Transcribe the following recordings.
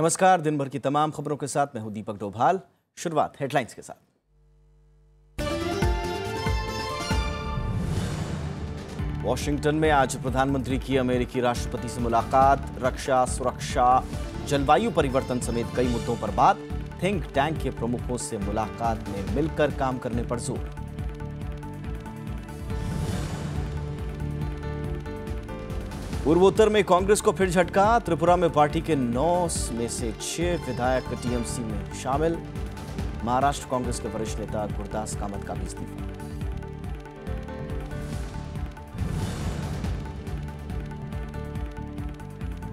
नमस्कार। दिन भर की तमाम खबरों के साथ मैं हूं दीपक डोभाल। शुरुआत हेडलाइंस के साथ। वॉशिंगटन में आज प्रधानमंत्री की अमेरिकी राष्ट्रपति से मुलाकात। रक्षा, सुरक्षा, जलवायु परिवर्तन समेत कई मुद्दों पर बात। थिंक टैंक के प्रमुखों से मुलाकात में मिलकर काम करने पर जोर। पूर्वोत्तर में कांग्रेस को फिर झटका। त्रिपुरा में पार्टी के 9 में से 6 विधायक टीएमसी में शामिल। महाराष्ट्र कांग्रेस के वरिष्ठ नेता गुरदास कामत का भी इस्तीफा।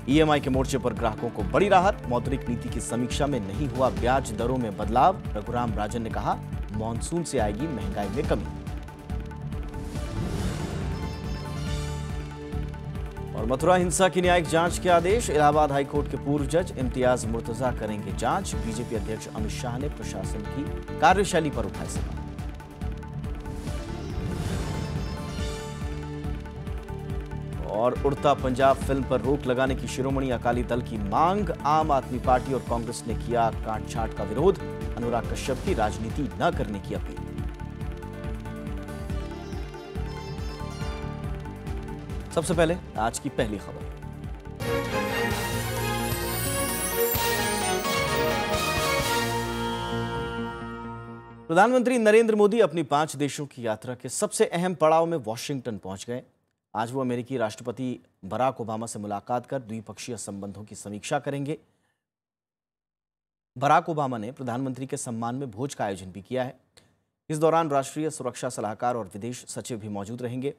ईएमआई के मोर्चे पर ग्राहकों को बड़ी राहत। मौद्रिक नीति की समीक्षा में नहीं हुआ ब्याज दरों में बदलाव। रघुराम राजन ने कहा, मॉनसून से आएगी महंगाई में कमी। और मथुरा हिंसा की न्यायिक जांच के आदेश। इलाहाबाद हाईकोर्ट के पूर्व जज इम्तियाज मुर्तजा करेंगे जांच। बीजेपी अध्यक्ष अमित शाह ने प्रशासन की कार्यशैली पर उठाए सवाल। और उड़ता पंजाब फिल्म पर रोक लगाने की शिरोमणि अकाली दल की मांग। आम आदमी पार्टी और कांग्रेस ने किया काटछांट का विरोध। अनुराग कश्यप की राजनीति न करने की अपील। सबसे पहले आज की पहली खबर। प्रधानमंत्री नरेंद्र मोदी अपनी 5 देशों की यात्रा के सबसे अहम पड़ाव में वॉशिंगटन पहुंच गए। आज वो अमेरिकी राष्ट्रपति बराक ओबामा से मुलाकात कर द्विपक्षीय संबंधों की समीक्षा करेंगे। बराक ओबामा ने प्रधानमंत्री के सम्मान में भोज का आयोजन भी किया है। इस दौरान राष्ट्रीय सुरक्षा सलाहकार और विदेश सचिव भी मौजूद रहेंगे।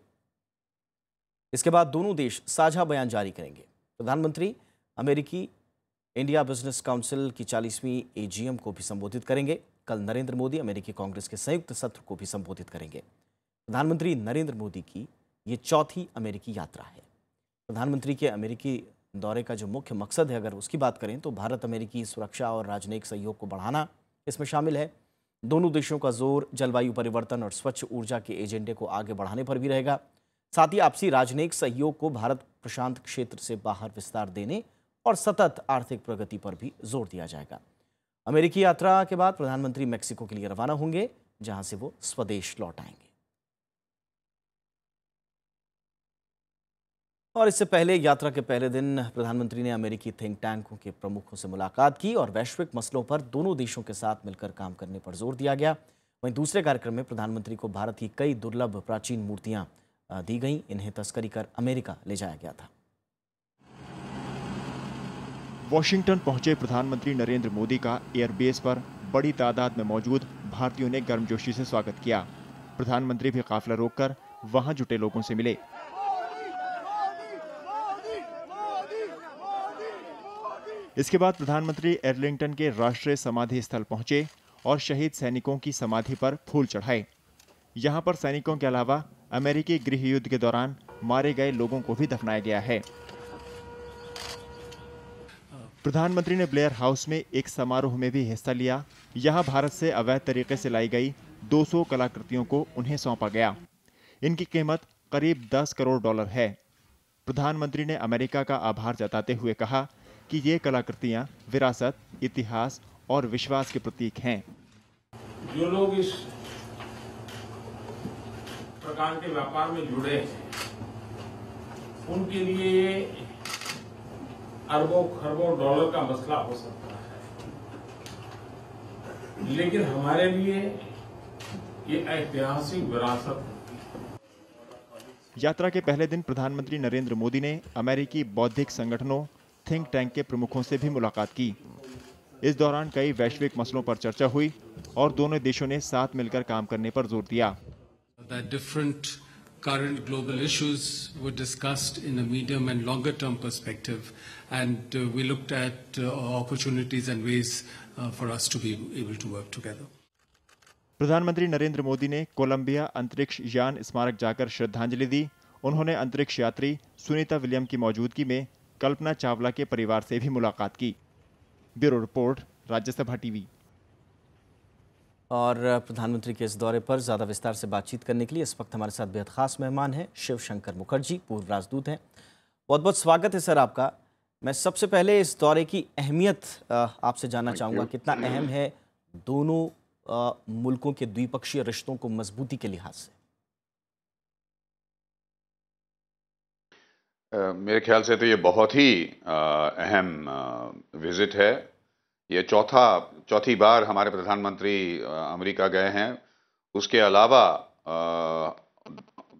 इसके बाद दोनों देश साझा बयान जारी करेंगे। प्रधानमंत्री अमेरिकी इंडिया बिजनेस काउंसिल की 40वीं एजीएम को भी संबोधित करेंगे। कल नरेंद्र मोदी अमेरिकी कांग्रेस के संयुक्त सत्र को भी संबोधित करेंगे। प्रधानमंत्री नरेंद्र मोदी की ये चौथी अमेरिकी यात्रा है। प्रधानमंत्री के अमेरिकी दौरे का जो मुख्य मकसद है, अगर उसकी बात करें तो भारत अमेरिकी सुरक्षा और राजनयिक सहयोग को बढ़ाना इसमें शामिल है। दोनों देशों का जोर जलवायु परिवर्तन और स्वच्छ ऊर्जा के एजेंडे को आगे बढ़ाने पर भी रहेगा। साथ ही आपसी राजनयिक सहयोग को भारत प्रशांत क्षेत्र से बाहर विस्तार देने और सतत आर्थिक प्रगति पर भी जोर दिया जाएगा। अमेरिकी यात्रा के बाद प्रधानमंत्री मेक्सिको के लिए रवाना होंगे, जहां से वो स्वदेश लौट आएंगे। और इससे पहले यात्रा के पहले दिन प्रधानमंत्री ने अमेरिकी थिंक टैंकों के प्रमुखों से मुलाकात की और वैश्विक मसलों पर दोनों देशों के साथ मिलकर काम करने पर जोर दिया गया। वहीं दूसरे कार्यक्रम में प्रधानमंत्री को भारत की कई दुर्लभ प्राचीन मूर्तियां दी गई। इन्हें तस्करी कर अमेरिका ले जाया गया था। वॉशिंगटन पहुंचे प्रधानमंत्री नरेंद्र मोदी का एयरबेस पर बड़ी तादाद में मौजूद भारतीयों ने गर्मजोशी से स्वागत किया। प्रधानमंत्री भी काफिला रोककर वहां जुटे लोगों से मिले। इसके बाद प्रधानमंत्री आर्लिंगटन के राष्ट्रीय समाधि स्थल पहुंचे और शहीद सैनिकों की समाधि पर फूल चढ़ाए। यहां पर सैनिकों के अलावा अमेरिकी गृह युद्ध के दौरान मारे गए लोगों को भी दफनाया गया है। प्रधानमंत्री ने ब्लेयर हाउस में एक समारोह में भी हिस्सा लिया। यहां भारत से अवैध तरीके से लाई गई 200 कलाकृतियों को उन्हें सौंपा गया। इनकी कीमत करीब $10 करोड़ है। प्रधानमंत्री ने अमेरिका का आभार जताते हुए कहा कि ये कलाकृतियां विरासत, इतिहास और विश्वास के प्रतीक हैं। जो लोग इस प्रकार के व्यापार में जुड़े हैं, उनके लिए ये अरबों खरबों डॉलर का मसला हो सकता है, लेकिन हमारे लिए ये ऐतिहासिक विरासत है। यात्रा के पहले दिन प्रधानमंत्री नरेंद्र मोदी ने अमेरिकी बौद्धिक संगठनों थिंक टैंक के प्रमुखों से भी मुलाकात की। इस दौरान कई वैश्विक मसलों पर चर्चा हुई और दोनों देशों ने साथ मिलकर काम करने पर जोर दिया। That different current global issues were discussed in a medium and longer term perspective, and we looked at opportunities and ways for us to be able to work together. प्रधानमंत्री नरेंद्र मोदी ने कोलंबिया अंतरिक्ष यान स्मारक जाकर श्रद्धांजलि दी। उन्होंने अंतरिक्ष यात्री सुनीता विलियम की मौजूदगी में कल्पना चावला के परिवार से भी मुलाकात की। Bureau report, Rajya Sabha TV. और प्रधानमंत्री के इस दौरे पर ज़्यादा विस्तार से बातचीत करने के लिए इस वक्त हमारे साथ बेहद खास मेहमान हैं शिव शंकर मुखर्जी, पूर्व राजदूत हैं। बहुत बहुत स्वागत है सर आपका। मैं सबसे पहले इस दौरे की अहमियत आपसे जानना चाहूँगा, कितना अहम है दोनों मुल्कों के द्विपक्षीय रिश्तों को मजबूती के लिहाज से? मेरे ख्याल से तो ये बहुत ही अहम विजिट है। ये चौथी बार हमारे प्रधानमंत्री अमेरिका गए हैं। उसके अलावा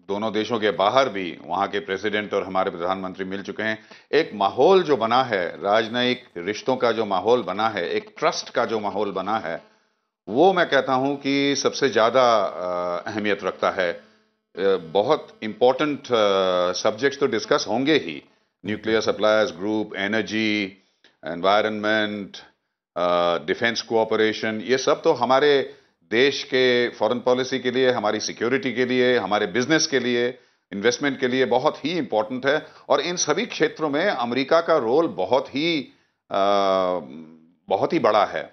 दोनों देशों के बाहर भी वहाँ के प्रेसिडेंट और हमारे प्रधानमंत्री मिल चुके हैं। एक माहौल जो बना है, राजनयिक रिश्तों का जो माहौल बना है, एक ट्रस्ट का जो माहौल बना है, वो मैं कहता हूँ कि सबसे ज़्यादा अहमियत रखता है। बहुत इंपॉर्टेंट सब्जेक्ट्स तो डिस्कस होंगे ही, nuclear suppliers group, energy, environment, defence cooperation, ये सब तो हमारे देश के फॉरेन पॉलिसी के लिए, हमारी सिक्योरिटी के लिए, हमारे बिजनेस के लिए, इन्वेस्टमेंट के लिए बहुत ही इंपॉर्टेंट है। और इन सभी क्षेत्रों में अमेरिका का रोल बहुत ही बड़ा है।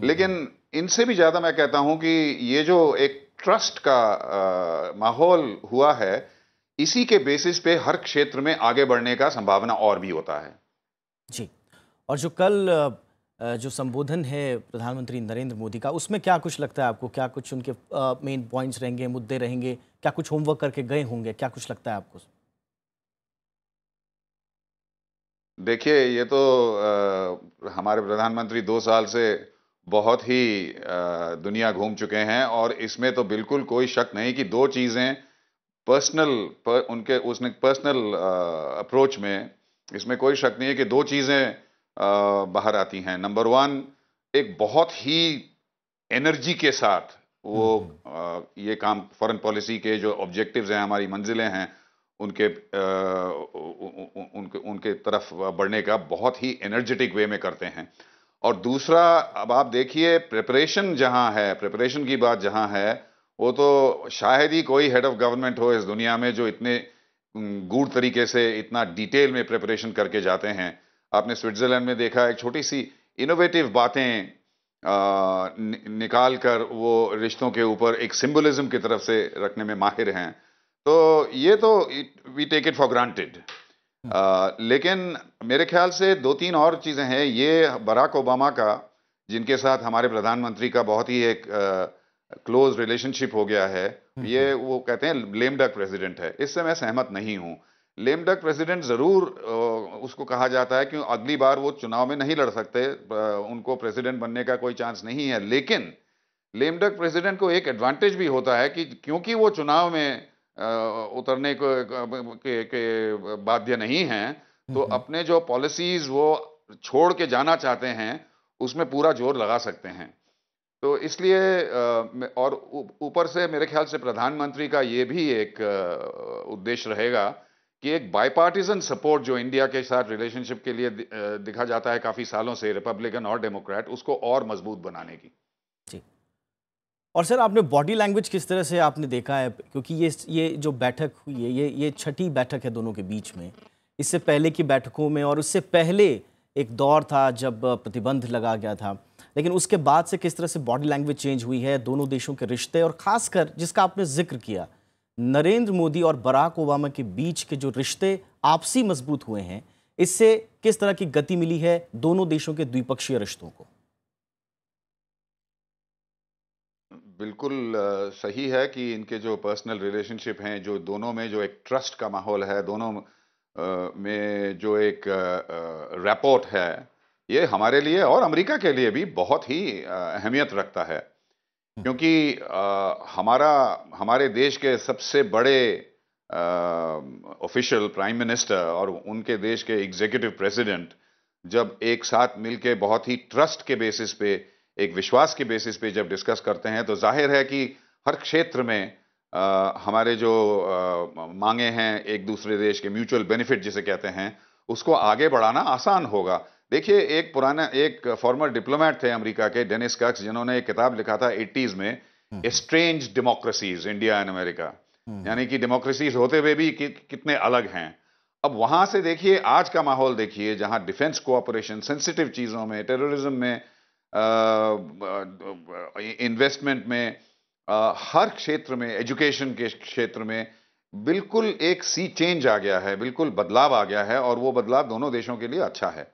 लेकिन इनसे भी ज्यादा मैं कहता हूं कि ये जो एक ट्रस्ट का माहौल हुआ है, इसी के बेसिस पे हर क्षेत्र में आगे बढ़ने का संभावना और भी होता है। जी। और जो कल जो संबोधन है प्रधानमंत्री नरेंद्र मोदी का, उसमें क्या कुछ लगता है आपको? क्या कुछ उनके मेन पॉइंट्स रहेंगे, मुद्दे रहेंगे? क्या कुछ होमवर्क करके गए होंगे? क्या कुछ लगता है आपको? देखिए, ये तो हमारे प्रधानमंत्री 2 साल से बहुत ही दुनिया घूम चुके हैं और इसमें तो बिल्कुल कोई शक नहीं कि दो चीज़ें उसने पर्सनल अप्रोच में, इसमें कोई शक नहीं है कि दो चीज़ें बाहर आती हैं। नंबर 1, एक बहुत ही एनर्जी के साथ वो ये काम, फॉरेन पॉलिसी के जो ऑब्जेक्टिव्स हैं, हमारी मंजिलें हैं, उनके उनके तरफ बढ़ने का बहुत ही एनर्जेटिक वे में करते हैं। और दूसरा, अब आप देखिए प्रिपरेशन की बात जहां है, वो तो शायद ही कोई हेड ऑफ गवर्नमेंट हो इस दुनिया में जो इतने गूढ़ तरीके से, इतना डिटेल में प्रिपरेशन करके जाते हैं। आपने स्विट्जरलैंड में देखा, एक छोटी सी इनोवेटिव बातें निकाल कर वो रिश्तों के ऊपर एक सिंबलिज्म की तरफ से रखने में माहिर हैं। तो ये तो we take it for granted. लेकिन मेरे ख्याल से 2-3 और चीजें हैं। ये बराक ओबामा का, जिनके साथ हमारे प्रधानमंत्री का बहुत ही एक क्लोज रिलेशनशिप हो गया है, ये वो कहते हैं लेम डक प्रेसिडेंट है। इससे मैं सहमत नहीं हूं। लेम डक प्रेसिडेंट जरूर उसको कहा जाता है कि अगली बार वो चुनाव में नहीं लड़ सकते, उनको प्रेसिडेंट बनने का कोई चांस नहीं है। लेकिन लेम डक प्रेसिडेंट को एक एडवांटेज भी होता है कि क्योंकि वो चुनाव में उतरने के बाध्य नहीं हैं, तो अपने जो पॉलिसीज वो छोड़ के जाना चाहते हैं, उसमें पूरा जोर लगा सकते हैं। तो इसलिए और ऊपर से मेरे ख्याल से प्रधानमंत्री का ये भी एक उद्देश्य रहेगा कि एक बाइपार्टिजन सपोर्ट जो इंडिया के साथ रिलेशनशिप के लिए दिखा जाता है काफी सालों से, रिपब्लिकन और डेमोक्रेट, उसको और मजबूत बनाने की। जी। और सर, आपने बॉडी लैंग्वेज किस तरह से आपने देखा है? क्योंकि ये जो बैठक हुई है, ये छठी बैठक है दोनों के बीच में। इससे पहले की बैठकों में और उससे पहले एक दौर था जब प्रतिबंध लगा गया था, लेकिन उसके बाद से किस तरह से बॉडी लैंग्वेज चेंज हुई है, दोनों देशों के रिश्ते, और खासकर जिसका आपने जिक्र किया, नरेंद्र मोदी और बराक ओबामा के बीच के जो रिश्ते आपसी मजबूत हुए हैं, इससे किस तरह की गति मिली है दोनों देशों के द्विपक्षीय रिश्तों को? बिल्कुल सही है कि इनके जो पर्सनल रिलेशनशिप हैं, जो दोनों में जो एक ट्रस्ट का माहौल है, दोनों में जो एक रैपोर्ट है, ये हमारे लिए और अमेरिका के लिए भी बहुत ही अहमियत रखता है। क्योंकि हमारे देश के सबसे बड़े ऑफिशियल प्राइम मिनिस्टर और उनके देश के एग्जीक्यूटिव प्रेसिडेंट जब एक साथ मिलके बहुत ही ट्रस्ट के बेसिस पे, एक विश्वास के बेसिस पे जब डिस्कस करते हैं, तो जाहिर है कि हर क्षेत्र में हमारे जो मांगे हैं, एक दूसरे देश के म्यूचुअल बेनिफिट जिसे कहते हैं, उसको आगे बढ़ाना आसान होगा। देखिए, एक फॉर्मर डिप्लोमेट थे अमेरिका के, डेनिस कक्स, जिन्होंने एक किताब लिखा था 80s में, strange democracies India and America, यानी कि डेमोक्रेसीज होते हुए भी कितने अलग हैं। अब वहां से देखिए, आज का माहौल देखिए, जहां डिफेंस कोऑपरेशन, सेंसिटिव चीजों में, टेररिज्म में, इन्वेस्टमेंट में, हर क्षेत्र में, एजुकेशन के क्षेत्र में बिल्कुल एक सी चेंज आ गया है, बिल्कुल बदलाव आ गया है और वो बदलाव दोनों देशों के लिए अच्छा है।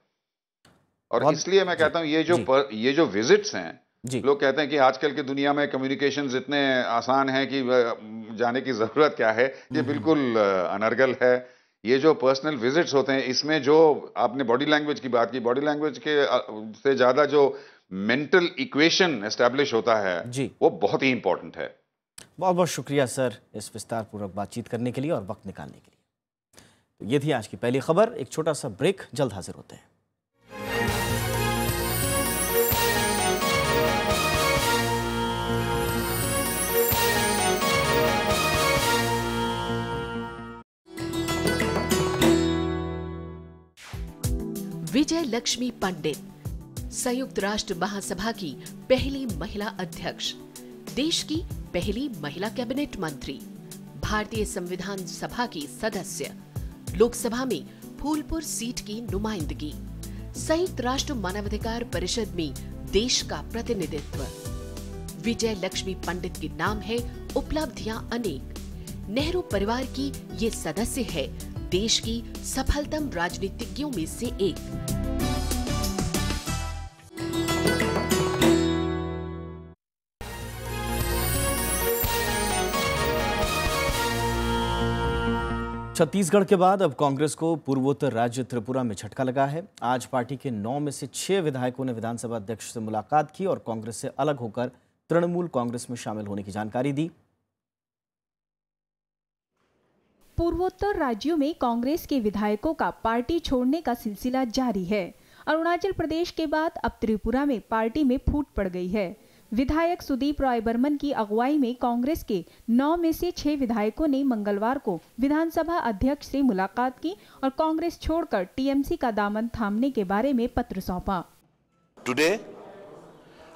और इसलिए मैं कहता हूं ये जो विजिट्स हैं, लोग कहते हैं कि आजकल की दुनिया में कम्युनिकेशंस इतने आसान हैं कि जाने की जरूरत क्या है। ये बिल्कुल अनर्गल है। ये जो पर्सनल विजिट्स होते हैं, इसमें जो आपने बॉडी लैंग्वेज की बात की, बॉडी लैंग्वेज के से ज्यादा जो मेंटल इक्वेशन एस्टैब्लिश होता है वो बहुत ही इंपॉर्टेंट है। बहुत बहुत शुक्रिया सर इस विस्तार पूर्वक बातचीत करने के लिए और वक्त निकालने के लिए। तो ये थी आज की पहली खबर। एक छोटा सा ब्रेक, जल्द हाजिर होते हैं। विजय लक्ष्मी पंडित, संयुक्त राष्ट्र महासभा की पहली महिला अध्यक्ष, देश की पहली महिला कैबिनेट मंत्री, भारतीय संविधान सभा की सदस्य, लोकसभा में फूलपुर सीट की नुमाइंदगी, संयुक्त राष्ट्र मानवाधिकार परिषद में देश का प्रतिनिधित्व। विजय लक्ष्मी पंडित के नाम है उपलब्धियां अनेक। नेहरू परिवार की ये सदस्य है देश की सफलतम राजनीतिज्ञों में से एक। छत्तीसगढ़ के बाद अब कांग्रेस को पूर्वोत्तर राज्य त्रिपुरा में झटका लगा है। आज पार्टी के 9 में से 6 विधायकों ने विधानसभा अध्यक्ष से मुलाकात की और कांग्रेस से अलग होकर तृणमूल कांग्रेस में शामिल होने की जानकारी दी। पूर्वोत्तर राज्यों में कांग्रेस के विधायकों का पार्टी छोड़ने का सिलसिला जारी है। अरुणाचल प्रदेश के बाद अब त्रिपुरा में पार्टी में फूट पड़ गई है। विधायक सुदीप राय बर्मन की अगुवाई में कांग्रेस के 9 में से 6 विधायकों ने मंगलवार को विधानसभा अध्यक्ष से मुलाकात की और कांग्रेस छोड़कर टीएमसी का दामन थामने के बारे में पत्र सौंपा। Today,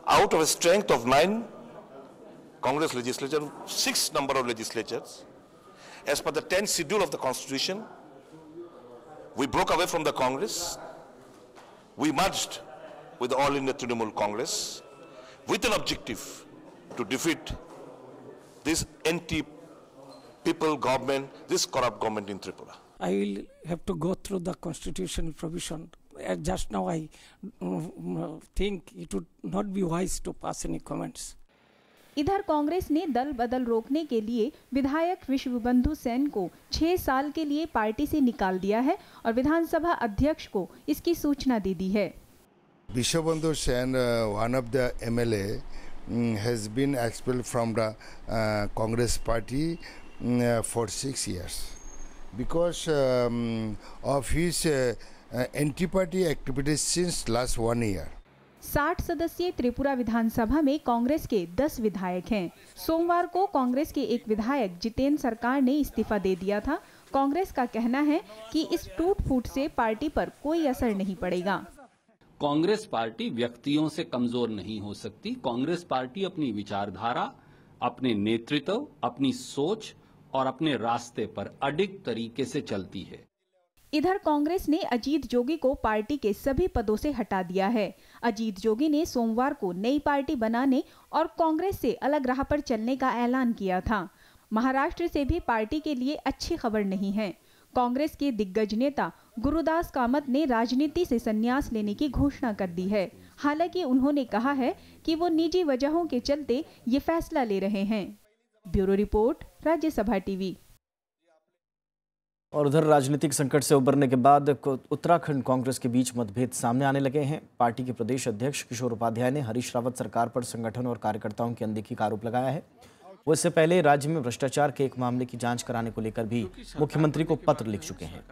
out of a strength of 9 Congress legislature, 6 number of legislatures, as per the 10th schedule of the Constitution, we broke away from the Congress. We merged with the All India Trinamool Congress with an objective to defeat this anti-people government, this corrupt government in Tripura. I will have to go through the constitutional provision. Just now I think it would not be wise to pass any comments. इधर कांग्रेस ने दल बदल रोकने के लिए विधायक विश्वबंधु सेन को 6 साल के लिए पार्टी से निकाल दिया है और विधानसभा अध्यक्ष को इसकी सूचना दे दी है। Vishwabandhu Sen, one of the MLA, has been expelled from the Congress party for 6 years because of his anti-party activities since last 1 year. 60 सदस्यीय त्रिपुरा विधानसभा में कांग्रेस के 10 विधायक हैं। सोमवार को कांग्रेस के एक विधायक जितेंद्र सरकार ने इस्तीफा दे दिया था। कांग्रेस का कहना है कि इस टूट फूट से पार्टी पर कोई असर नहीं पड़ेगा। कांग्रेस पार्टी व्यक्तियों से कमजोर नहीं हो सकती। कांग्रेस पार्टी अपनी विचारधारा, अपने नेतृत्व, अपनी सोच और अपने रास्ते पर अडिग तरीके से चलती है। इधर कांग्रेस ने अजीत जोगी को पार्टी के सभी पदों से हटा दिया है। अजीत जोगी ने सोमवार को नई पार्टी बनाने और कांग्रेस से अलग राह पर चलने का ऐलान किया था। महाराष्ट्र से भी पार्टी के लिए अच्छी खबर नहीं है। कांग्रेस के दिग्गज नेता गुरुदास कामत ने राजनीति से संन्यास लेने की घोषणा कर दी है। हालांकि उन्होंने कहा है कि वो निजी वजहों के चलते ये फैसला ले रहे हैं। Bureau report, Rajya Sabha TV. और उधर राजनीतिक संकट से उबरने के बाद उत्तराखंड कांग्रेस के बीच मतभेद सामने आने लगे हैं। पार्टी के प्रदेश अध्यक्ष किशोर उपाध्याय ने हरीश रावत सरकार पर संगठन और कार्यकर्ताओं की अनदेखी का आरोप लगाया है। वो इससे पहले राज्य में भ्रष्टाचार के एक मामले की जांच कराने को लेकर भी मुख्यमंत्री को पत्र लिख चुके हैं।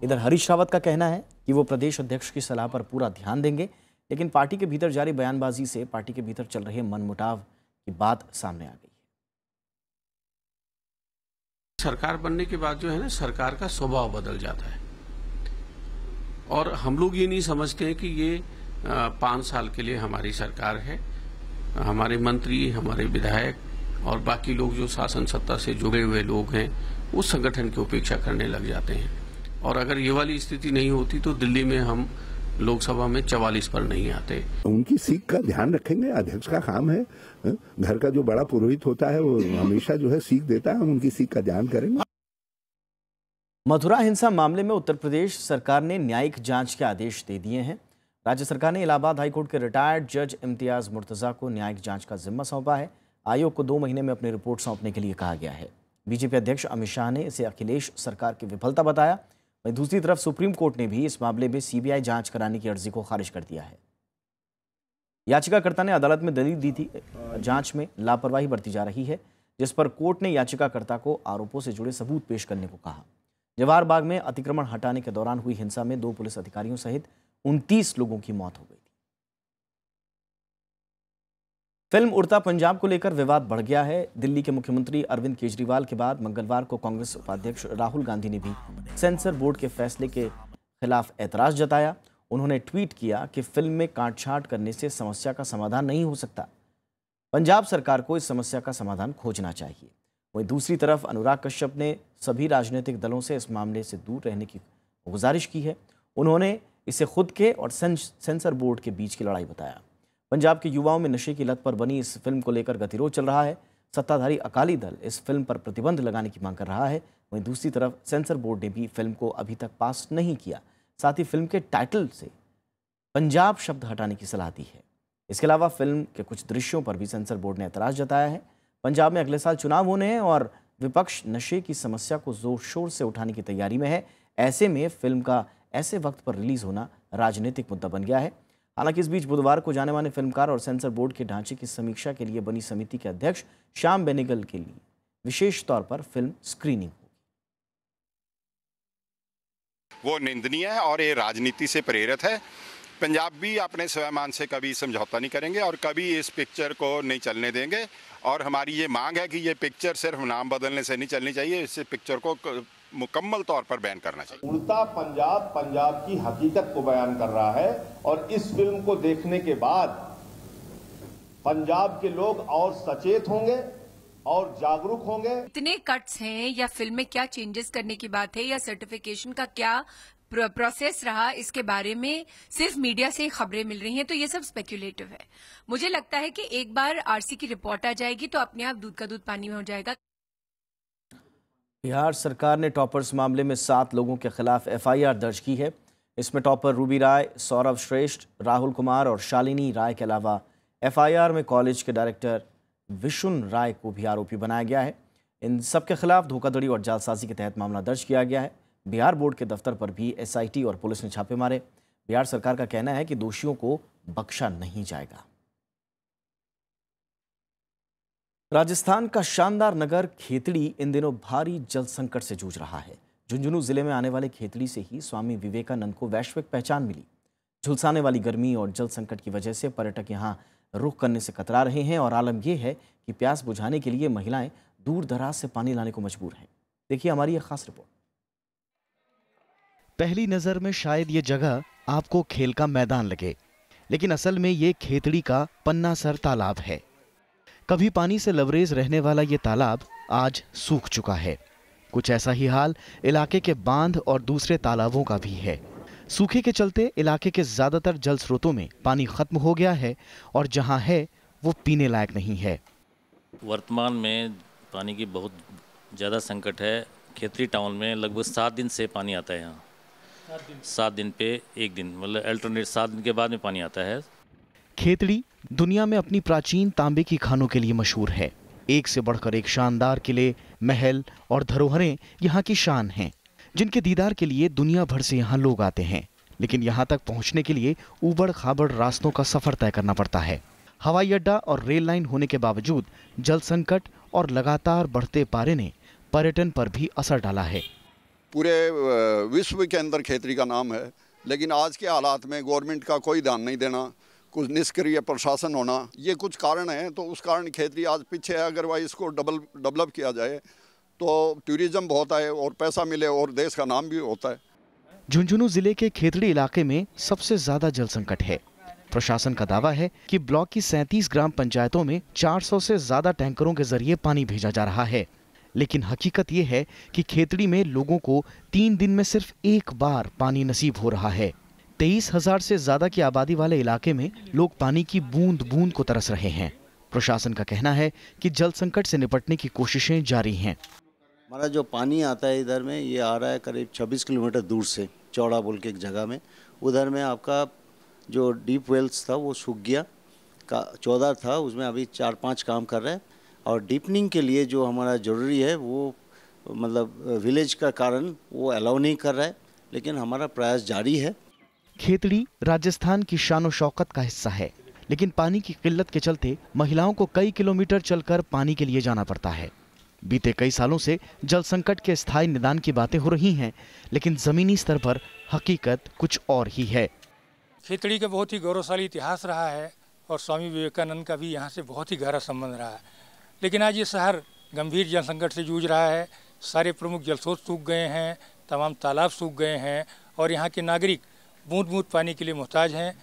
इधर हरीश रावत का कहना है कि वो प्रदेश अध्यक्ष की सलाह पर पूरा ध्यान देंगे, लेकिन पार्टी के भीतर जारी बयानबाजी से पार्टी के भीतर चल रहे मनमुटाव की बात सामने आ गई है। सरकार बनने के बाद जो है ना, सरकार का स्वभाव बदल जाता है और हम लोग ये नहीं समझते हैं कि ये 5 साल के लिए हमारी सरकार है। हमारे मंत्री, हमारे विधायक और बाकी लोग जो शासन सत्ता से जुड़े हुए लोग हैं, उस संगठन की उपेक्षा करने लग जाते हैं। और अगर ये वाली स्थिति नहीं होती तो दिल्ली में हम लोकसभा में 44 पर नहीं आते। उनकी सीख का ध्यान रखेंगे, अध्यक्ष का काम है। घर का जो बड़ा पुरोहित होता है वो हमेशा जो है सीख देता है, हम उनकी सीख का ध्यान करेंगे। मथुरा हिंसा मामले में उत्तर प्रदेश सरकार ने न्यायिक जांच के आदेश दे दिए हैं। राज्य सरकार ने इलाहाबाद हाईकोर्ट के रिटायर्ड जज इम्तियाज मुर्तजा को न्यायिक जांच का जिम्मा सौंपा है। आयोग को 2 महीने में अपनी रिपोर्ट सौंपने के लिए कहा गया है। बीजेपी अध्यक्ष अमित शाह ने इसे अखिलेश सरकार की विफलता बताया। वहीं दूसरी तरफ सुप्रीम कोर्ट ने भी इस मामले में सीबीआई जांच कराने की अर्जी को खारिज कर दिया है। याचिकाकर्ता ने अदालत में दलील दी थी जांच में लापरवाही बरती जा रही है, जिस पर कोर्ट ने याचिकाकर्ता को आरोपों से जुड़े सबूत पेश करने को कहा। जवाहर बाग में अतिक्रमण हटाने के दौरान हुई हिंसा में 2 पुलिस अधिकारियों सहित 29 लोगों की मौत हो गई थी। फिल्म उड़ता पंजाब को लेकर विवाद बढ़ गया है। दिल्ली के मुख्यमंत्री अरविंद केजरीवाल के बाद मंगलवार को कांग्रेस उपाध्यक्ष राहुल गांधी ने भी सेंसर बोर्ड के फैसले के खिलाफ ऐतराज जताया। उन्होंने ट्वीट किया कि फिल्म में काटछांट करने से समस्या का समाधान नहीं हो सकता। पंजाब सरकार को इस समस्या का समाधान खोजना चाहिए। वहीं दूसरी तरफ अनुराग कश्यप ने सभी राजनीतिक दलों से इस मामले से दूर रहने की गुजारिश की है। उन्होंने इसे खुद के और सेंसर बोर्ड के बीच की लड़ाई बताया। पंजाब के युवाओं में नशे की लत पर बनी इस फिल्म को लेकर गतिरोध चल रहा है। सत्ताधारी अकाली दल इस फिल्म पर प्रतिबंध लगाने की मांग कर रहा है। वहीं दूसरी तरफ सेंसर बोर्ड ने भी फिल्म को अभी तक पास नहीं किया। साथ ही फिल्म के टाइटल से पंजाब शब्द हटाने की सलाह दी है। इसके अलावा फिल्म के कुछ दृश्यों पर भी सेंसर बोर्ड ने ऐतराज जताया है। पंजाब में अगले साल चुनाव होने हैं और विपक्ष नशे की समस्या को जोर शोर से उठाने की तैयारी में है। ऐसे में फिल्म का ऐसे वक्त पर रिलीज होना राजनीतिक मुद्दा बन गया है। हालांकि इस बीच बुधवार को जाने माने फिल्मकार और सेंसर बोर्ड के ढांचे की समीक्षा के लिए बनी समिति के अध्यक्ष श्याम बेनेगल के लिए विशेष तौर पर फिल्म स्क्रीनिंग होगी। वो निंदनीय है और ये राजनीति से प्रेरित है। पंजाब भी अपने स्वाभिमान से कभी समझौता नहीं करेंगे और कभी इस पिक्चर को नहीं चलने देंगे। और हमारी ये मांग है कि ये पिक्चर सिर्फ नाम बदलने से नहीं चलनी चाहिए, इस पिक्चर को मुकम्मल तौर पर बैन करना चाहिए। उड़ता पंजाब पंजाब की हकीकत को बयान कर रहा है और इस फिल्म को देखने के बाद पंजाब के लोग और सचेत होंगे और जागरूक होंगे। इतने कट्स हैं या फिल्म में क्या चेंजेस करने की बात है या सर्टिफिकेशन का क्या प्रोसेस रहा, इसके बारे में सिर्फ मीडिया से खबरें मिल रही हैं, तो ये सब स्पेक्युलेटिव है। मुझे लगता है कि एक बार आरसी की रिपोर्ट आ जाएगी तो अपने आप दूध का दूध पानी में हो जाएगा। बिहार सरकार ने टॉपर्स मामले में 7 लोगों के खिलाफ एफआईआर दर्ज की है। इसमें टॉपर रूबी राय, सौरभ श्रेष्ठ, राहुल कुमार और शालिनी राय के अलावा एफआईआर में कॉलेज के डायरेक्टर विशुन राय को भी आरोपी बनाया गया है। इन सबके खिलाफ धोखाधड़ी और जालसाजी के तहत मामला दर्ज किया गया है। बिहार बोर्ड के दफ्तर पर भी एसआईटी और पुलिस ने छापे मारे। बिहार सरकार का कहना है कि दोषियों को बख्शा नहीं जाएगा। राजस्थान का शानदार नगर खेतड़ी इन दिनों भारी जल संकट से जूझ रहा है। झुंझुनू जिले में आने वाले खेतड़ी से ही स्वामी विवेकानंद को वैश्विक पहचान मिली। झुलसाने वाली गर्मी और जल संकट की वजह से पर्यटक यहां रुख करने से कतरा रहे हैं और आलम यह है कि प्यास बुझाने के लिए महिलाएं दूर दराज से पानी लाने को मजबूर हैं। देखिए हमारी यह खास रिपोर्ट। पहली नजर में शायद ये जगह आपको खेल का मैदान लगे, लेकिन असल में ये खेतड़ी का पन्नासर तालाब है। कभी पानी से लबरेज रहने वाला ये तालाब आज सूख चुका है। कुछ ऐसा ही हाल इलाके के बांध और दूसरे तालाबों का भी है। सूखे के चलते इलाके के ज्यादातर जल स्रोतों में पानी खत्म हो गया है और जहां है वो पीने लायक नहीं है। वर्तमान में पानी की बहुत ज़्यादा संकट है। खेतड़ी टाउन में लगभग 7 दिन से पानी आता है। यहाँ 7 दिन पे एक दिन, मतलब अल्टरनेट 7 दिन के बाद में पानी आता है। खेतड़ी दुनिया में अपनी प्राचीन तांबे की खानों के लिए मशहूर है। एक से बढ़कर एक शानदार किले, महल और धरोहरें यहाँ की शान हैं, जिनके दीदार के लिए दुनिया भर से यहाँ लोग आते हैं। लेकिन यहाँ तक पहुँचने के लिए ऊबड़ खाबड़ रास्तों का सफर तय करना पड़ता है। हवाई अड्डा और रेल लाइन होने के बावजूद जल संकट और लगातार बढ़ते पारे ने पर्यटन पर भी असर डाला है। पूरे विश्व के अंदर खेतड़ी का नाम है, लेकिन आज के हालात में गवर्नमेंट का कोई ध्यान नहीं देना, कुछ निष्क्रिय प्रशासन होना, ये कुछ कारण है। तो उस कारण खेतड़ी आज पीछे है। अगर वह इसको डेवलप किया जाए तो टूरिज्म बहुत आए और पैसा मिले और देश का नाम भी होता है। झुंझुनू जिले के खेतड़ी इलाके में सबसे ज्यादा जल संकट है। प्रशासन का दावा है कि ब्लॉक की 37 ग्राम पंचायतों में 400 से ज्यादा टैंकरों के जरिए पानी भेजा जा रहा है। लेकिन हकीकत ये है कि खेतड़ी में लोगों को 3 दिन में सिर्फ एक बार पानी नसीब हो रहा है। 23,000 से ज्यादा की आबादी वाले इलाके में लोग पानी की बूंद बूंद को तरस रहे हैं। प्रशासन का कहना है कि जल संकट से निपटने की कोशिशें जारी हैं। हमारा जो पानी आता है इधर में, ये आ रहा है करीब 26 किलोमीटर दूर से, चौड़ा बोल के एक जगह में। उधर में आपका जो डीप वेल्स था वो सूख गया, 14 था, उसमें अभी 4-5 काम कर रहे हैं। और डीपनिंग के लिए जो हमारा ज़रूरी है वो मतलब विलेज का कारण वो अलाउ नहीं कर रहा है, लेकिन हमारा प्रयास जारी है। खेतड़ी राजस्थान की शान और शौकत का हिस्सा है, लेकिन पानी की किल्लत के चलते महिलाओं को कई किलोमीटर चलकर पानी के लिए जाना पड़ता है। बीते कई सालों से जल संकट के स्थायी निदान की बातें हो रही हैं, लेकिन जमीनी स्तर पर हकीकत कुछ और ही है। खेतड़ी का बहुत ही गौरवशाली इतिहास रहा है और स्वामी विवेकानंद का भी यहाँ से बहुत ही गहरा संबंध रहा है, लेकिन आज ये शहर गंभीर जल संकट से जूझ रहा है। सारे प्रमुख जल स्रोत सूख गए हैं, तमाम तालाब सूख गए हैं और यहाँ के नागरिक बूंद बूंद पानी के लिए मोहताज हैं।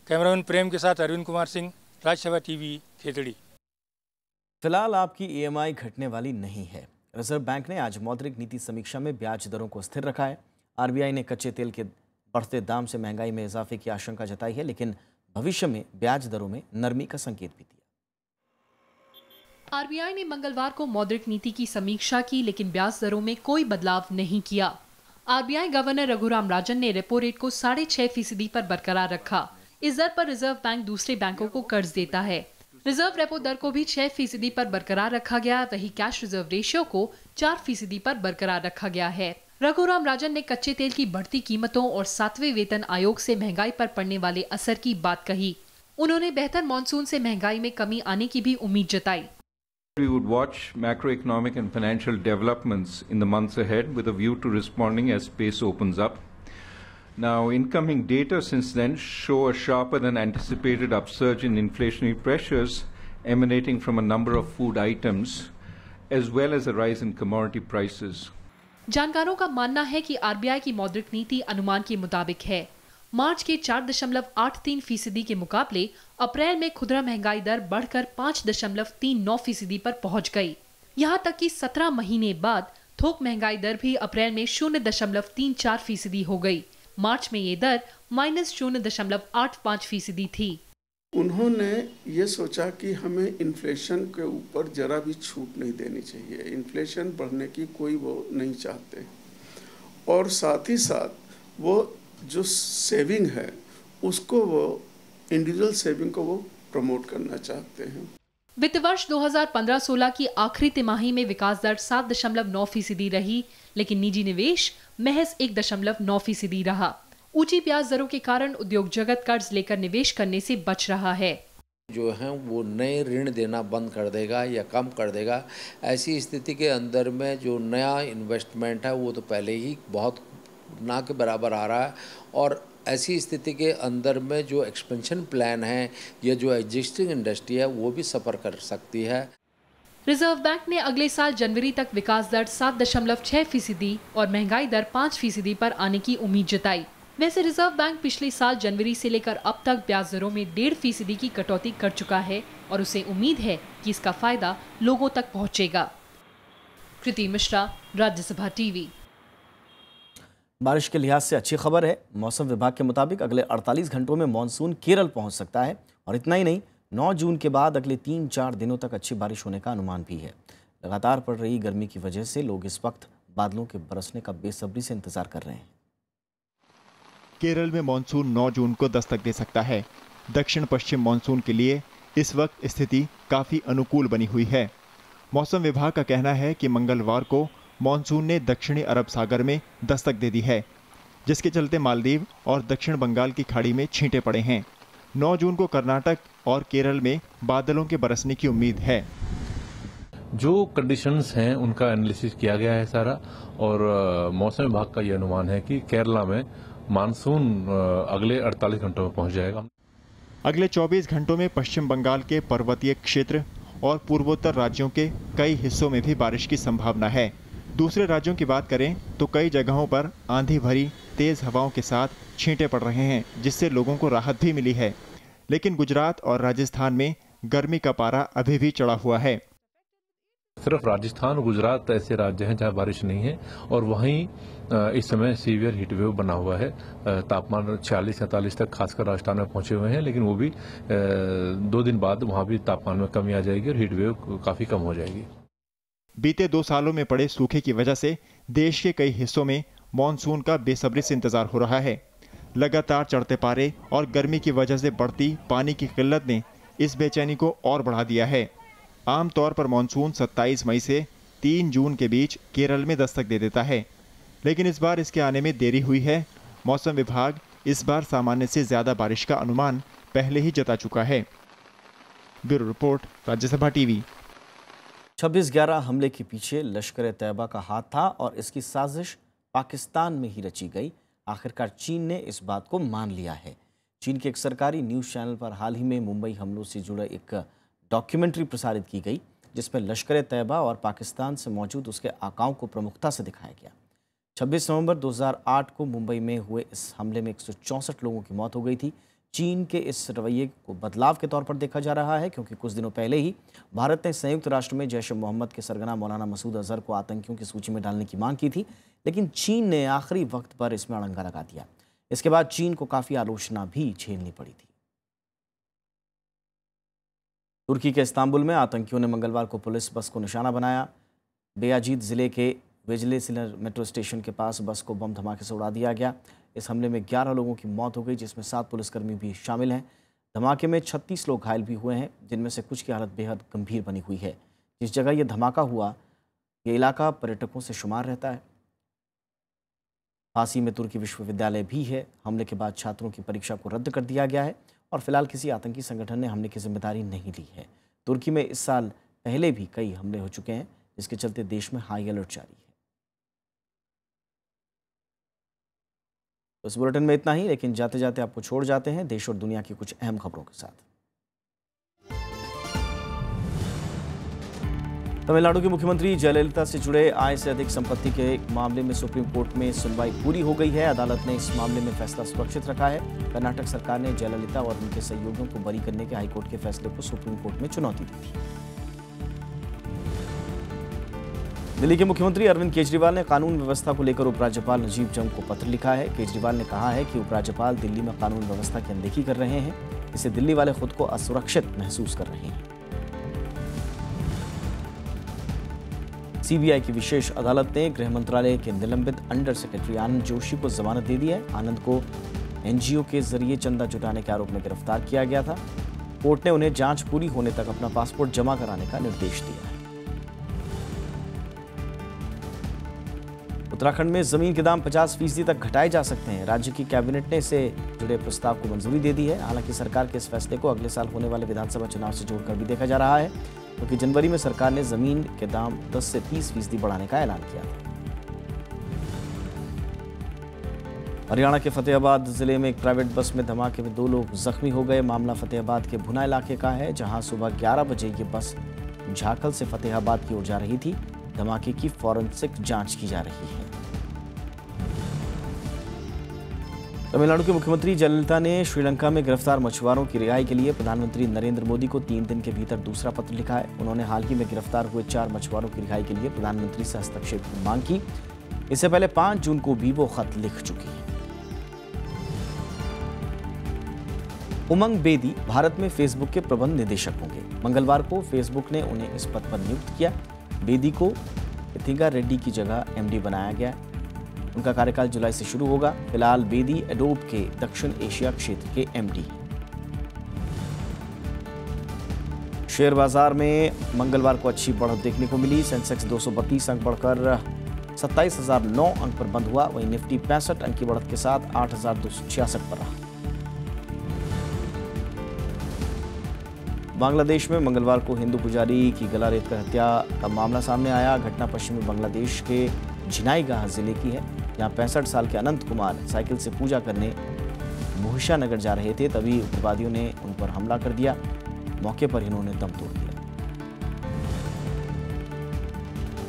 कैमरामैन प्रेम के साथ अरविंद कुमार सिंह, राज्यसभा टीवी, खेतड़ी। फिलहाल आपकी EMI घटने वाली नहीं है। रिजर्व बैंक ने आज मौद्रिक नीति समीक्षा में ब्याज दरों को स्थिर रखा है। RBI ने कच्चे तेल के बढ़ते दाम से महंगाई में इजाफे की आशंका जताई है, लेकिन भविष्य में ब्याज दरों में नरमी का संकेत भी दिया। RBI ने मंगलवार को मौद्रिक नीति की समीक्षा की, लेकिन ब्याज दरों में कोई बदलाव नहीं किया। RBI गवर्नर रघुराम राजन ने रेपो रेट को 6.5% पर बरकरार रखा। इस दर पर रिजर्व बैंक दूसरे बैंकों को कर्ज देता है। रिजर्व रेपो दर को भी 6% पर बरकरार रखा गया। वहीं कैश रिजर्व रेशियो को 4% पर बरकरार रखा गया है। रघुराम राजन ने कच्चे तेल की बढ़ती कीमतों और 7वें वेतन आयोग से महंगाई पर पड़ने वाले असर की बात कही। उन्होंने बेहतर मानसून से महंगाई में कमी आने की भी उम्मीद जताई। We would watch macroeconomic and financial developments in the months ahead with a view to responding as space opens up. Now, incoming data since then show a sharper than anticipated upsurge in inflationary pressures emanating from a number of food items, as well as a rise in commodity prices. जानकारों का मानना है कि RBI की मौद्रिक नीति अनुमान के मुताबिक है। मार्च के 4.83% के मुकाबले अप्रैल में खुदरा महंगाई दर बढ़कर 5.39% पर पहुंच गई। यहां तक कि 17 महीने बाद थोक महंगाई दर भी अप्रैल में 0.34% हो गई। मार्च में ये दर -0.85% थी। उन्होंने ये सोचा कि हमें इन्फ्लेशन के ऊपर जरा भी छूट नहीं देनी चाहिए। इन्फ्लेशन बढ़ने की कोई वो नहीं चाहते, और साथ ही साथ वो जो सेविंग है उसको वो इंडिविजुअल सेविंग को वो प्रमोट करना चाहते हैं। वित्त वर्ष 2015-16 की आखिरी तिमाही में विकास दर 7.9% रही, लेकिन निजी निवेश महज 1.9% रहा। ऊंची ब्याज दरों के कारण उद्योग जगत कर्ज लेकर निवेश करने से बच रहा है। जो है वो नए ऋण देना बंद कर देगा या कम कर देगा। ऐसी स्थिति के अंदर में जो नया इन्वेस्टमेंट है वो तो पहले ही बहुत ना के बराबर आ रहा है, और ऐसी स्थिति के अंदर में जो एक्सपेंशन प्लान है या जो एग्जिस्टिंग इंडस्ट्री है वो भी सफ़र कर सकती है। रिजर्व बैंक ने अगले साल जनवरी तक विकास दर 7.6% और महंगाई दर 5% पर आने की उम्मीद जताई। वैसे रिजर्व बैंक पिछले साल जनवरी से लेकर अब तक ब्याज दरों में 1.5% की कटौती कर चुका है और उसे उम्मीद है कि इसका फायदा लोगों तक पहुंचेगा। कृति मिश्रा, राज्यसभा टीवी। बारिश के लिहाज से अच्छी खबर है। मौसम विभाग के मुताबिक अगले 48 घंटों में मानसून केरल पहुंच सकता है, और इतना ही नहीं, 9 जून के बाद अगले 3-4 दिनों तक अच्छी बारिश होने का अनुमान भी है। लगातार पड़ रही गर्मी की वजह से लोग इस वक्त बादलों के बरसने का बेसब्री से इंतजार कर रहे हैं। केरल में मानसून 9 जून को दस्तक दे सकता है। दक्षिण पश्चिम मानसून के लिए इस वक्त स्थिति काफ़ी अनुकूल बनी हुई है। मौसम विभाग का कहना है कि मंगलवार को मानसून ने दक्षिणी अरब सागर में दस्तक दे दी है, जिसके चलते मालदीव और दक्षिण बंगाल की खाड़ी में छींटे पड़े हैं। 9 जून को कर्नाटक और केरल में बादलों के बरसने की उम्मीद है। जो कंडीशंस हैं उनका एनालिसिस किया गया है सारा, और मौसम विभाग का यह अनुमान है कि केरला में मानसून अगले 48 घंटों में पहुंच जाएगा। अगले 24 घंटों में पश्चिम बंगाल के पर्वतीय क्षेत्र और पूर्वोत्तर राज्यों के कई हिस्सों में भी बारिश की संभावना है। दूसरे राज्यों की बात करें तो कई जगहों पर आंधी भरी तेज हवाओं के साथ छींटे पड़ रहे हैं, जिससे लोगों को राहत भी मिली है। लेकिन गुजरात और राजस्थान में गर्मी का पारा अभी भी चढ़ा हुआ है। सिर्फ राजस्थान और गुजरात ऐसे राज्य हैं जहां बारिश नहीं है, और वहीं इस समय सीवियर हीट वेव बना हुआ है। तापमान 46-47 तक खासकर राजस्थान में पहुंचे हुए हैं, लेकिन वो भी 2 दिन बाद वहां भी तापमान में कमी आ जाएगी और हीट वेव काफी कम हो जाएगी। बीते 2 सालों में पड़े सूखे की वजह से देश के कई हिस्सों में मॉनसून का बेसब्री से इंतजार हो रहा है। लगातार चढ़ते पारे और गर्मी की वजह से बढ़ती पानी की किल्लत ने इस बेचैनी को और बढ़ा दिया है। आमतौर पर मॉनसून 27 मई से 3 जून के बीच केरल में दस्तक दे देता है, लेकिन इस बार इसके आने में देरी हुई है। मौसम विभाग इस बार सामान्य से ज्यादा बारिश का अनुमान पहले ही जता चुका है। Bureau report, Rajya Sabha TV. 26/11 हमले के पीछे लश्कर-ए-तैयबा का हाथ था और इसकी साजिश पाकिस्तान में ही रची गई। आखिरकार चीन ने इस बात को मान लिया है। चीन के एक सरकारी न्यूज़ चैनल पर हाल ही में मुंबई हमलों से जुड़ा एक डॉक्यूमेंट्री प्रसारित की गई, जिसमें लश्कर-ए-तैयबा और पाकिस्तान से मौजूद उसके आकाओं को प्रमुखता से दिखाया गया। 26 नवंबर 2008 को मुंबई में हुए इस हमले में 164 लोगों की मौत हो गई थी। चीन के इस रवैये को बदलाव के तौर पर देखा जा रहा है, क्योंकि कुछ दिनों पहले ही भारत ने संयुक्त राष्ट्र में जैश-ए-मोहम्मद के सरगना मौलाना मसूद अजहर को आतंकियों की सूची में डालने की मांग की थी, लेकिन चीन ने आखिरी वक्त पर इसमें अड़ंगा लगा दिया। इसके बाद चीन को काफ़ी आलोचना भी झेलनी पड़ी थी। तुर्की के इस्तांबुल में आतंकियों ने मंगलवार को पुलिस बस को निशाना बनाया। बेयाजीद ज़िले के वेजलेसिलर मेट्रो स्टेशन के पास बस को बम धमाके से उड़ा दिया गया। इस हमले में 11 लोगों की मौत हो गई, जिसमें 7 पुलिसकर्मी भी शामिल हैं। धमाके में 36 लोग घायल भी हुए हैं, जिनमें से कुछ की हालत बेहद गंभीर बनी हुई है। जिस जगह यह धमाका हुआ, ये इलाका पर्यटकों से शुमार रहता है। फांसी में तुर्की विश्वविद्यालय भी है। हमले के बाद छात्रों की परीक्षा को रद्द कर दिया गया है और फिलहाल किसी आतंकी संगठन ने हमले की जिम्मेदारी नहीं ली है। तुर्की में इस साल पहले भी कई हमले हो चुके हैं, जिसके चलते देश में हाई अलर्ट जारी है। इस बुलेटिन में इतना ही, लेकिन जाते जाते आपको छोड़ जाते हैं देश और दुनिया की कुछ अहम खबरों के साथ। तमिलनाडु की मुख्यमंत्री जयललिता से जुड़े आय से अधिक संपत्ति के मामले में सुप्रीम कोर्ट में सुनवाई पूरी हो गई है। अदालत ने इस मामले में फैसला सुरक्षित रखा है। कर्नाटक सरकार ने जयललिता और उनके सहयोगियों को बरी करने के हाईकोर्ट के फैसले को सुप्रीम कोर्ट में चुनौती दी थी। दिल्ली के मुख्यमंत्री अरविंद केजरीवाल ने कानून व्यवस्था को लेकर उपराज्यपाल नजीब जंग को पत्र लिखा है। केजरीवाल ने कहा है कि उपराज्यपाल दिल्ली में कानून व्यवस्था की अनदेखी कर रहे हैं। इससे दिल्ली वाले खुद को असुरक्षित महसूस कर रहे हैं। सीबीआई की विशेष अदालत ने गृह मंत्रालय के निलंबित अंडर सेक्रेटरी आनंद जोशी को जमानत दे दी है। आनंद को एनजीओ के जरिए चंदा जुटाने के आरोप में गिरफ्तार किया गया था। कोर्ट ने उन्हें जांच पूरी होने तक अपना पासपोर्ट जमा कराने का निर्देश दिया है। उत्तराखंड में जमीन के दाम 50% तक घटाए जा सकते हैं। राज्य की कैबिनेट ने इससे जुड़े प्रस्ताव को मंजूरी दे दी है। हालांकि सरकार के इस फैसले को अगले साल होने वाले विधानसभा चुनाव से जोड़कर भी देखा जा रहा है, क्योंकि जनवरी में सरकार ने जमीन के दाम 10 से 30% बढ़ाने का ऐलान किया था। हरियाणा के फतेहाबाद जिले में एक प्राइवेट बस में धमाके में 2 लोग जख्मी हो गए। मामला फतेहाबाद के भुना इलाके का है, जहां सुबह 11 बजे ये बस झाखल से फतेहाबाद की ओर जा रही थी। धमाके की फॉरेंसिक जांच की जा रही है। तमिलनाडु के मुख्यमंत्री जयललिता ने श्रीलंका में गिरफ्तार मछुआरों की रिहाई के लिए प्रधानमंत्री नरेंद्र मोदी को 3 दिन के भीतर दूसरा पत्र लिखा है। उन्होंने हाल ही में गिरफ्तार हुए 4 मछुआरों की रिहाई के लिए प्रधानमंत्री से हस्तक्षेप की मांग की। इससे पहले 5 जून को भी वो खत लिख चुकी है। उमंग बेदी भारत में फेसबुक के प्रबंध निदेशक होंगे। मंगलवार को फेसबुक ने उन्हें इस पद पर नियुक्त किया। बेदी को इथिंगा रेड्डी की जगह एमडी बनाया गया। उनका कार्यकाल जुलाई से शुरू होगा। फिलहाल बेदी एडोब के दक्षिण एशिया क्षेत्र के एमडी। शेयर बाजार में मंगलवार को अच्छी बढ़त देखने को मिली। सेंसेक्स 232 अंक बढ़कर 27,009 अंक पर बंद हुआ। वहीं निफ्टी 65 अंक की बढ़त के साथ 8,266 पर रहा। बांग्लादेश में मंगलवार को हिंदू पुजारी की गला रेतकर हत्या का मामला सामने आया। घटना पश्चिमी बांग्लादेश के झिनाईगाह जिले की है, जहां 65 साल के अनंत कुमार साइकिल से पूजा करने मोहिशा नगर जा रहे थे, तभी उग्रवादियों ने उन पर हमला कर दिया। मौके पर इन्होंने दम तोड़ दिया।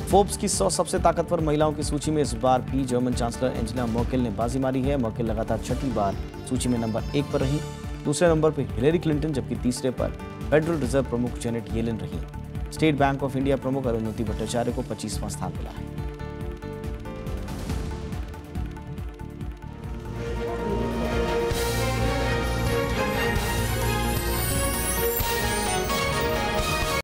फोर्ब्स की 100 सबसे ताकतवर महिलाओं की सूची में इस बार भी जर्मन चांसलर एंजेला मर्केल ने बाजी मारी है। मर्केल लगातार 6ठी बार सूची में नंबर 1 पर रही। दूसरे नंबर पर हिलेरी क्लिंटन, जबकि तीसरे पर फेडरल रिजर्व प्रमुख जेनेट येलेन रही। स्टेट बैंक ऑफ इंडिया प्रमुख अरुंधति भट्टाचार्य को 25वां स्थान मिला है।